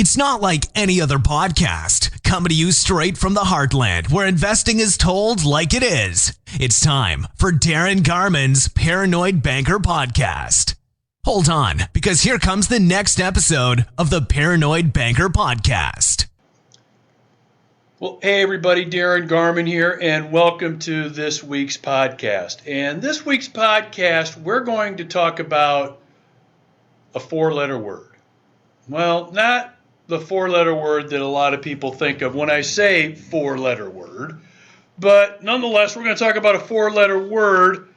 It's not like any other podcast, coming to you straight from the heartland, where investing is told like it is. It's time for Darin Garman's Paranoid Banker Podcast. Hold on, because here comes the next episode of the Paranoid Banker Podcast. Well, hey everybody, Darin Garman here, and welcome to this week's podcast. And this week's podcast, we're going to talk about a four-letter word. Well, not the four-letter word that a lot of people think of when I say four-letter word, but nonetheless, we're going to talk about a four-letter word,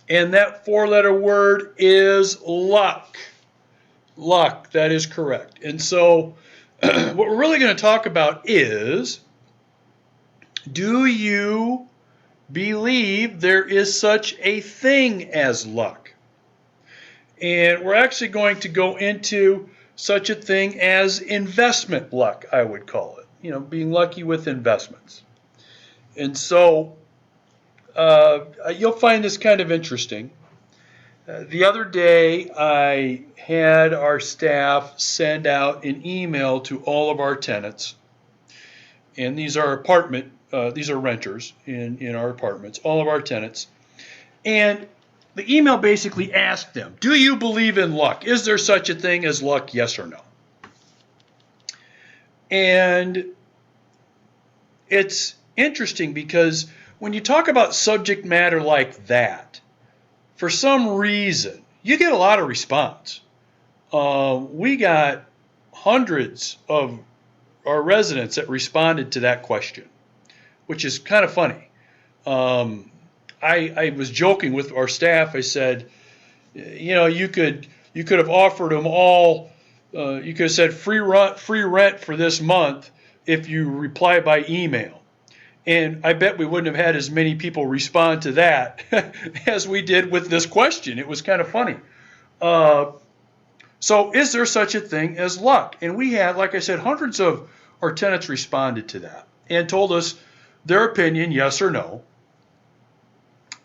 and that four-letter word is luck. Luck, that is correct. And so what we're really going to talk about is, do you believe there is such a thing as luck? And we're actually going to go into such a thing as investment luck, I would call it. You know, being lucky with investments. And so you'll find this kind of interesting. The other day, I had our staff send out an email to all of our tenants. And these are these are renters in our apartments, all of our tenants. And the email basically asked them, do you believe in luck? Is there such a thing as luck, yes or no? And it's interesting because when you talk about subject matter like that, for some reason, you get a lot of response. We got hundreds of our residents that responded to that question, which is kind of funny. I was joking with our staff. I said, you know, you could have offered them all. You could have said free rent for this month if you reply by email. And I bet we wouldn't have had as many people respond to that as we did with this question. It was kind of funny. So is there such a thing as luck? And we had, like I said, hundreds of our tenants responded to that and told us their opinion, yes or no,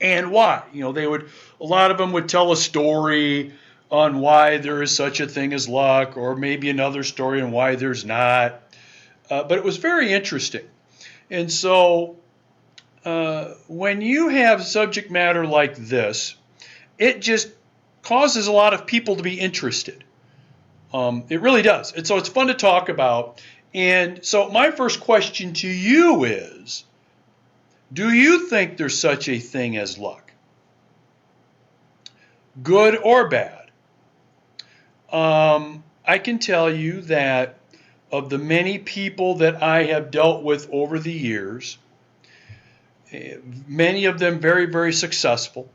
and why. You know, a lot of them would tell a story on why there is such a thing as luck, or maybe another story on why there's not. But it was very interesting. And so when you have subject matter like this, it just causes a lot of people to be interested. It really does. And so it's fun to talk about. And so my first question to you is, do you think there's such a thing as luck? Good or bad? I can tell you that of the many people that I have dealt with over the years, many of them very, very successful,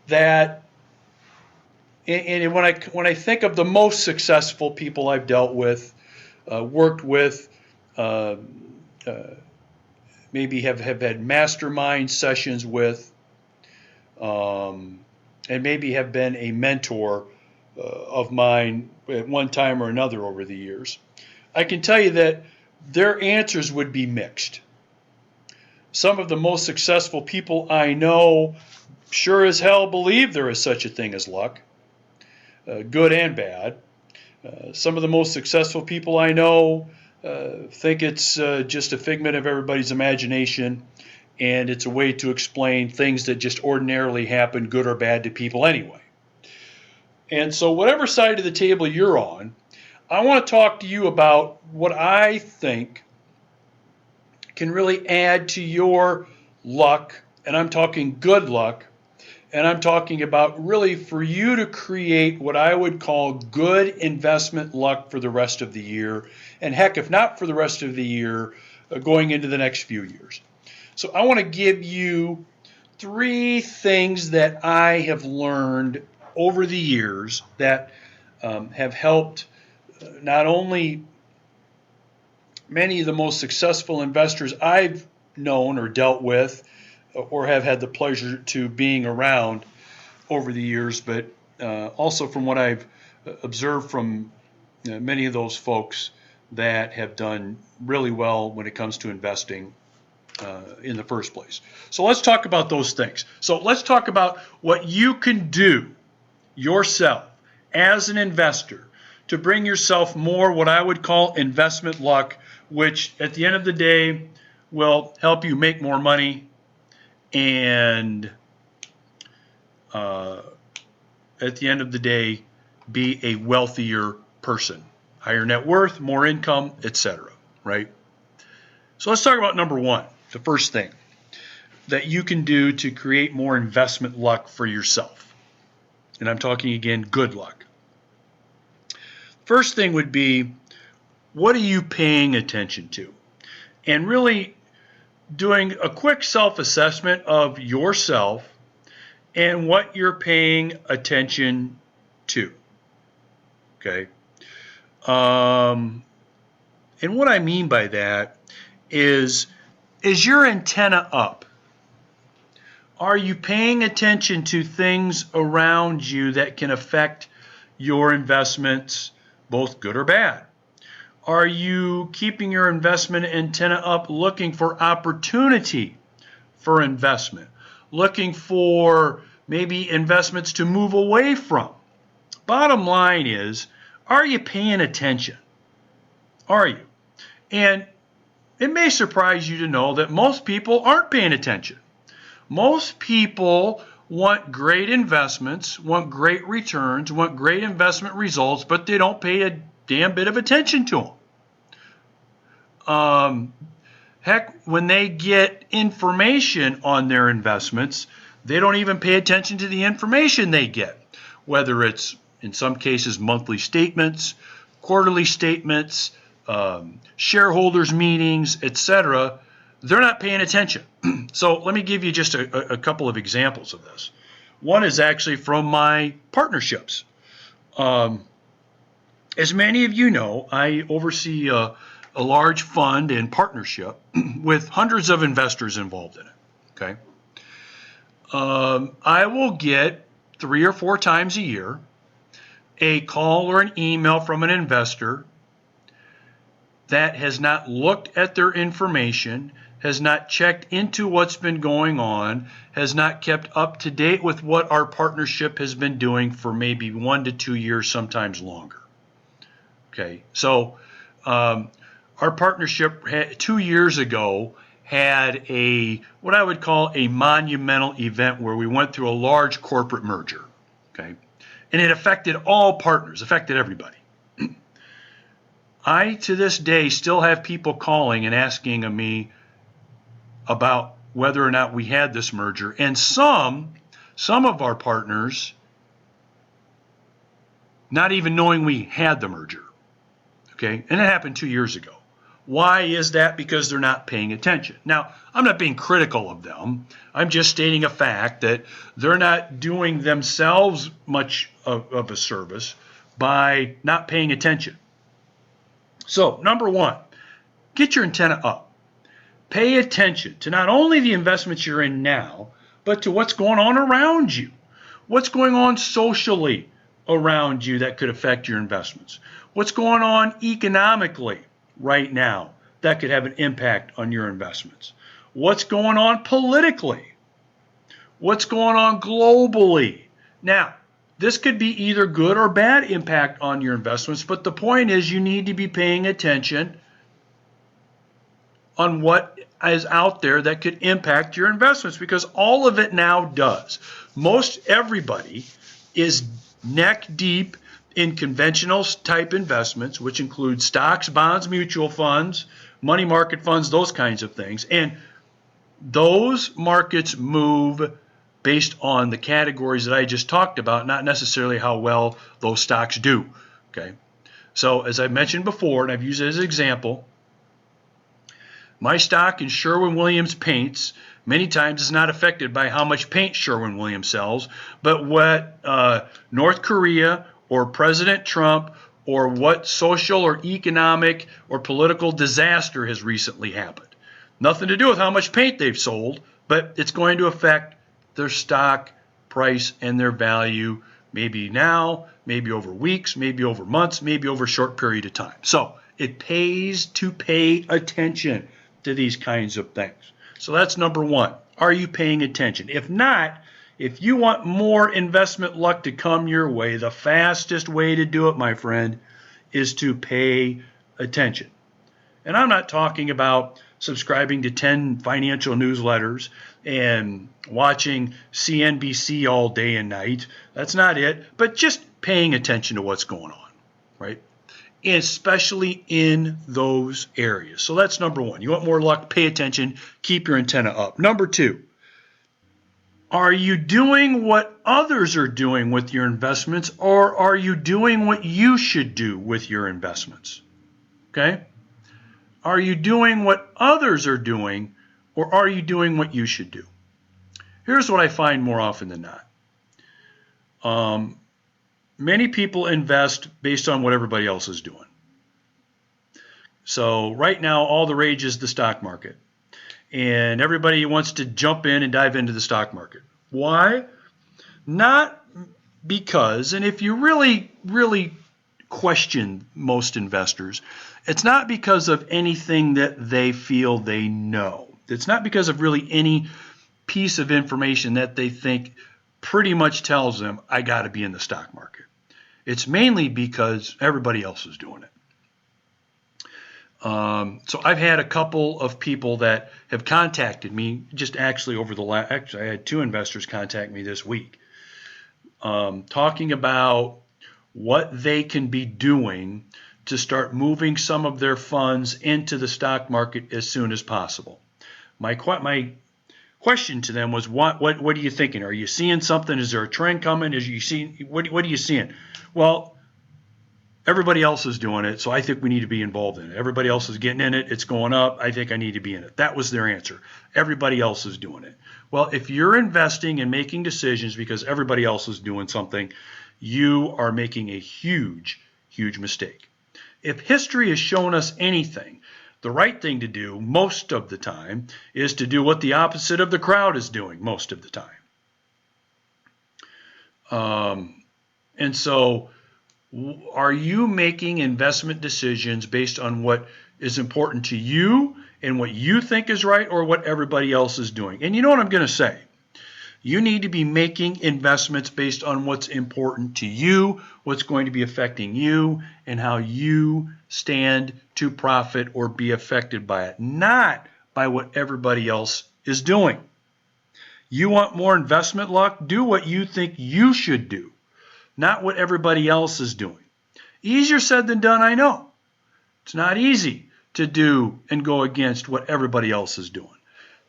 that, and when I think of the most successful people I've dealt with, worked with, maybe have had mastermind sessions with, and maybe have been a mentor of mine at one time or another over the years, I can tell you that their answers would be mixed. Some of the most successful people I know sure as hell believe there is such a thing as luck, good and bad. Some of the most successful people I know think it's just a figment of everybody's imagination, and it's a way to explain things that just ordinarily happen, good or bad, to people anyway. And so whatever side of the table you're on, I want to talk to you about what I think can really add to your luck, and I'm talking good luck, and I'm talking about really for you to create what I would call good investment luck for the rest of the year, and heck, if not for the rest of the year, going into the next few years. So I want to give you 3 things that I have learned over the years that have helped not only many of the most successful investors I've known or dealt with or have had the pleasure to being around over the years, but also from what I've observed from many of those folks that have done really well when it comes to investing in the first place. So let's talk about those things. So let's talk about what you can do yourself as an investor to bring yourself more what I would call investment luck, which at the end of the day will help you make more money and at the end of the day be a wealthier person. Higher net worth, more income, etc. Right? So let's talk about number one, the first thing that you can do to create more investment luck for yourself. And I'm talking again, good luck. First thing would be, what are you paying attention to? And really doing a quick self-assessment of yourself and what you're paying attention to. Okay? And what I mean by that is your antenna up? Are you paying attention to things around you that can affect your investments, both good or bad? Are you keeping your investment antenna up, looking for opportunity for investment, looking for maybe investments to move away from? Bottom line is, are you paying attention? Are you? And it may surprise you to know that most people aren't paying attention. Most people want great investments, want great returns, want great investment results, but they don't pay a damn bit of attention to them. Heck, when they get information on their investments, they don't even pay attention to the information they get, whether it's, in some cases, monthly statements, quarterly statements, shareholders meetings, etc. They're not paying attention. So let me give you just a couple of examples of this. One is actually from my partnerships. As many of you know, I oversee a large fund and partnership with hundreds of investors involved in it. Okay, I will get 3 or 4 times a year a call or an email from an investor that has not looked at their information, has not checked into what's been going on, has not kept up to date with what our partnership has been doing for maybe 1 to 2 years, sometimes longer. Okay, so our partnership 2 years ago had what I would call a monumental event where we went through a large corporate merger. Okay, and it affected all partners, affected everybody. I, to this day, still have people calling and asking of me about whether or not we had this merger. And some of our partners not even knowing we had the merger. Okay, and it happened 2 years ago. Why is that? Because they're not paying attention. Now, I'm not being critical of them. I'm just stating a fact that they're not doing themselves much of a service by not paying attention. So, number one, get your antenna up. Pay attention to not only the investments you're in now, but to what's going on around you. What's going on socially around you that could affect your investments? What's going on economically right now that could have an impact on your investments? What's going on politically? What's going on globally? Now, this could be either good or bad impact on your investments, but the point is you need to be paying attention on what is out there that could impact your investments, because all of it now does. Most everybody is neck deep in conventional type investments, which include stocks, bonds, mutual funds, money market funds, those kinds of things. And those markets move based on the categories that I just talked about, not necessarily how well those stocks do. Okay, so as I mentioned before, and I've used it as an example, my stock in Sherwin-Williams paints many times is not affected by how much paint Sherwin-Williams sells, but what North Korea or President Trump or what social or economic or political disaster has recently happened. Nothing to do with how much paint they've sold, but it's going to affect their stock price and their value, maybe now, maybe over weeks, maybe over months, maybe over a short period of time. So it pays to pay attention to these kinds of things. So that's number one. Are you paying attention? If not, if you want more investment luck to come your way, the fastest way to do it, my friend, is to pay attention. And I'm not talking about subscribing to 10 financial newsletters and watching CNBC all day and night. That's not it. But just paying attention to what's going on, right? Especially in those areas. So that's number one. You want more luck? Pay attention. Keep your antenna up. Number two, are you doing what others are doing with your investments, or are you doing what you should do with your investments? Okay? Are you doing what others are doing, or are you doing what you should do? Here's what I find more often than not. Many people invest based on what everybody else is doing. So right now, all the rage is the stock market. And everybody wants to jump in and dive into the stock market. Why? Not because, and if you really, really question most investors, it's not because of anything that they feel they know. It's not because of really any piece of information that they think pretty much tells them, I got to be in the stock market. It's mainly because everybody else is doing it. So I've had a couple of people that have contacted me just actually over the last, actually I had 2 investors contact me this week, talking about what they can be doing to start moving some of their funds into the stock market as soon as possible. My question to them was, what are you thinking? Are you seeing something? Is there a trend coming? What are you seeing? Well, everybody else is doing it, so I think we need to be involved in it. Everybody else is getting in it. It's going up. I think I need to be in it. That was their answer. Everybody else is doing it. Well, if you're investing and making decisions because everybody else is doing something, you are making a huge, huge mistake. If history has shown us anything, the right thing to do most of the time is to do what the opposite of the crowd is doing most of the time. And so, are you making investment decisions based on what is important to you and what you think is right, or what everybody else is doing? And you know what I'm going to say? You need to be making investments based on what's important to you, what's going to be affecting you, and how you stand to profit or be affected by it, not by what everybody else is doing. You want more investment luck? Do what you think you should do, not what everybody else is doing. Easier said than done, I know. It's not easy to do and go against what everybody else is doing,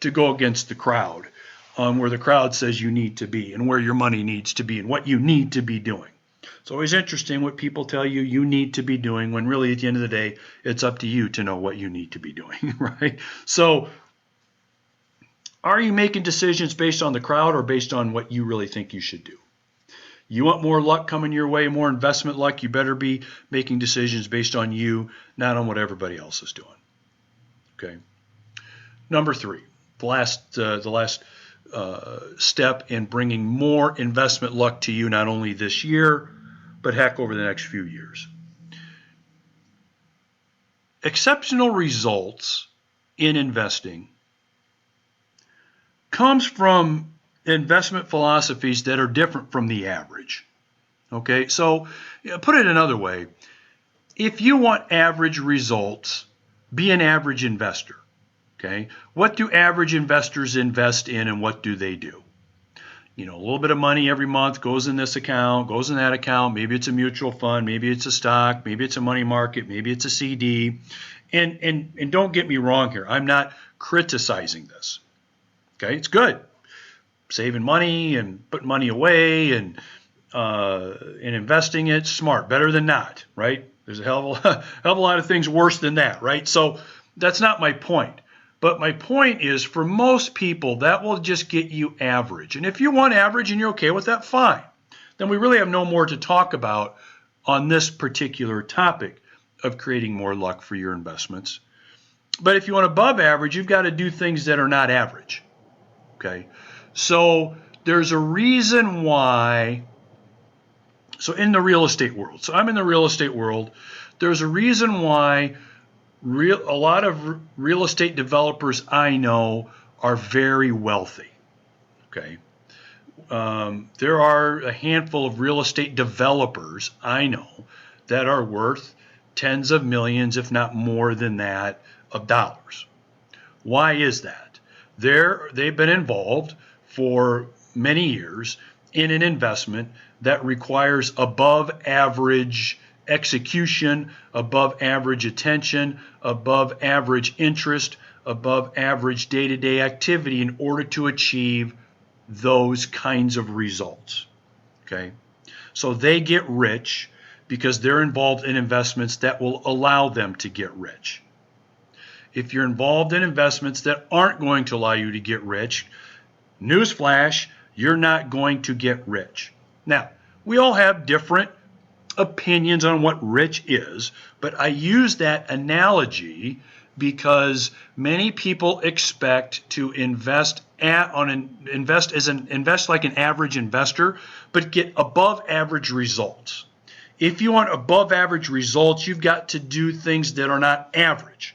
to go against the crowd, where the crowd says you need to be and where your money needs to be and what you need to be doing. It's always interesting what people tell you you need to be doing when really at the end of the day, it's up to you to know what you need to be doing, right? So are you making decisions based on the crowd or based on what you really think you should do? You want more luck coming your way, more investment luck, you better be making decisions based on you, not on what everybody else is doing. Okay. Number 3, the last step in bringing more investment luck to you, not only this year, but heck, over the next few years. Exceptional results in investing comes from investment philosophies that are different from the average. Okay, so put it another way. If you want average results, be an average investor. Okay, what do average investors invest in and what do they do? You know, a little bit of money every month goes in this account, goes in that account. Maybe it's a mutual fund, maybe it's a stock, maybe it's a money market, maybe it's a CD. And don't get me wrong here. I'm not criticizing this. Okay, it's good. Saving money and putting money away and investing it, smart, better than not, right? There's a hell of a lot of things worse than that, right? So that's not my point. But my point is, for most people, that will just get you average. And if you want average and you're okay with that, fine. Then we really have no more to talk about on this particular topic of creating more luck for your investments. But if you want above average, you've got to do things that are not average. Okay? So there's a reason why. So in the real estate world, so I'm in the real estate world, there's a reason why a lot of real estate developers I know are very wealthy. Okay, there are a handful of real estate developers I know that are worth tens of millions, if not more than that, of dollars. Why is that? They've been involved for many years in an investment that requires above average execution, above average attention, above average interest, above average day-to-day activity in order to achieve those kinds of results. Okay? So they get rich because they're involved in investments that will allow them to get rich. If you're involved in investments that aren't going to allow you to get rich, newsflash, you're not going to get rich. Now, we all have different opinions on what rich is, but I use that analogy because many people expect to invest like an average investor, but get above average results. If you want above average results, you've got to do things that are not average.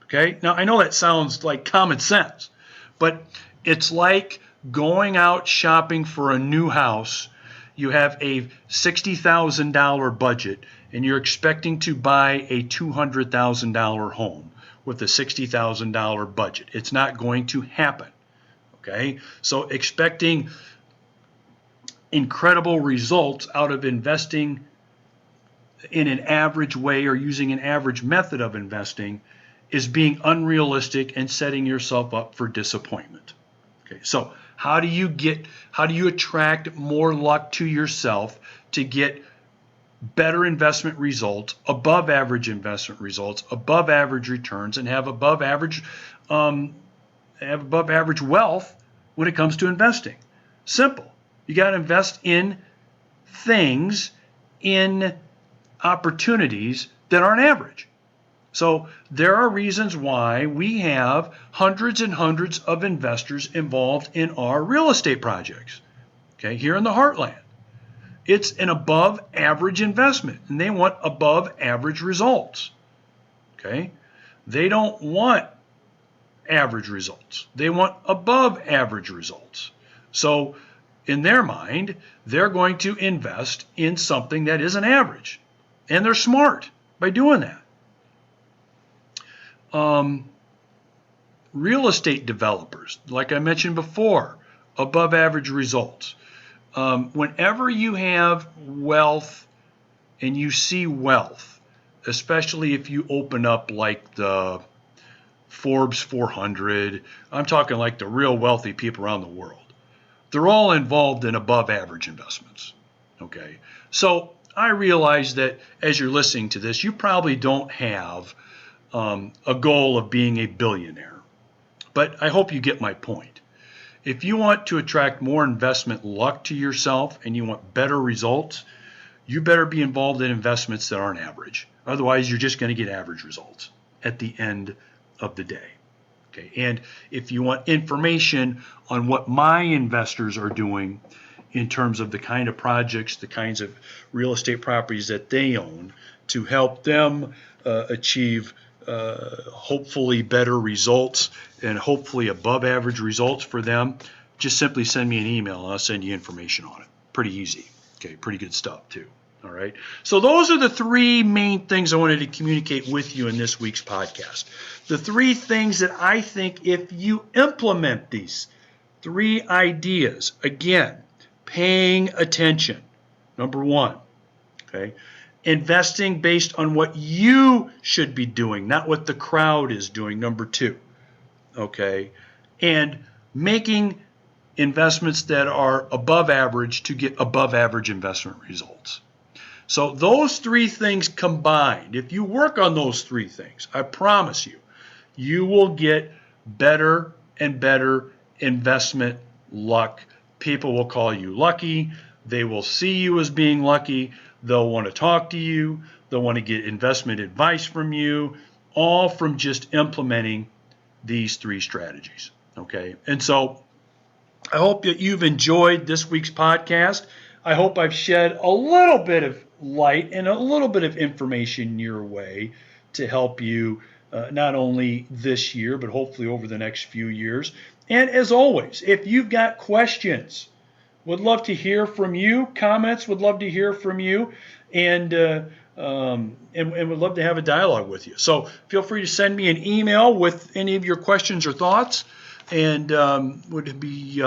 Okay? Now, I know that sounds like common sense, but it's like going out shopping for a new house. You have a $60,000 budget, and you're expecting to buy a $200,000 home with a $60,000 budget. It's not going to happen. Okay? So expecting incredible results out of investing in an average way or using an average method of investing is being unrealistic and setting yourself up for disappointment. Okay, so how do you attract more luck to yourself to get better investment results, above average investment results, above average returns, and have above average wealth when it comes to investing? Simple. You got to invest in things, in opportunities that aren't average. So there are reasons why we have hundreds and hundreds of investors involved in our real estate projects, okay, here in the heartland. It's an above average investment, and they want above average results. Okay? They don't want average results. They want above average results. So in their mind, they're going to invest in something that isn't average. And they're smart by doing that. Real estate developers, like I mentioned before, above average results. Whenever you have wealth and you see wealth, especially if you open up like the Forbes 400, I'm talking like the real wealthy people around the world. They're all involved in above average investments. Okay, so I realize that as you're listening to this, you probably don't have a goal of being a billionaire, but I hope you get my point. If you want to attract more investment luck to yourself and you want better results, you better be involved in investments that aren't average. Otherwise, you're just going to get average results at the end of the day. Okay, and if you want information on what my investors are doing in terms of the kind of projects, the kinds of real estate properties that they own to help them achieve hopefully better results and hopefully above average results for them, just simply send me an email and I'll send you information on it. Pretty easy. Okay, pretty good stuff too. All right. So those are the three main things I wanted to communicate with you in this week's podcast. The three things that I think if you implement these three ideas, again, paying attention, number one, okay, investing based on what you should be doing, not what the crowd is doing, number two, okay, and making investments that are above average to get above average investment results. So those three things combined, if you work on those three things, I promise you, you will get better and better investment luck. People will call you lucky. They will see you as being lucky. They'll want to talk to you. They'll want to get investment advice from you, all from just implementing these three strategies. Okay, and so I hope that you've enjoyed this week's podcast. I hope I've shed a little bit of light and a little bit of information your way to help you not only this year, but hopefully over the next few years. And as always, if you've got questions, would love to hear from you. Comments, would love to hear from you. And and would love to have a dialogue with you. So feel free to send me an email with any of your questions or thoughts, and would be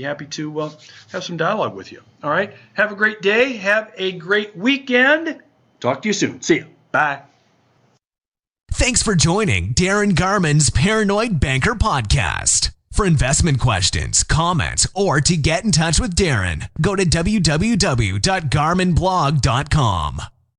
happy to have some dialogue with you. All right. Have a great day. Have a great weekend. Talk to you soon. See you. Bye. Thanks for joining Darin Garman's Paranoid Banker Podcast. For investment questions, comments, or to get in touch with Darin, go to www.garmanblog.com.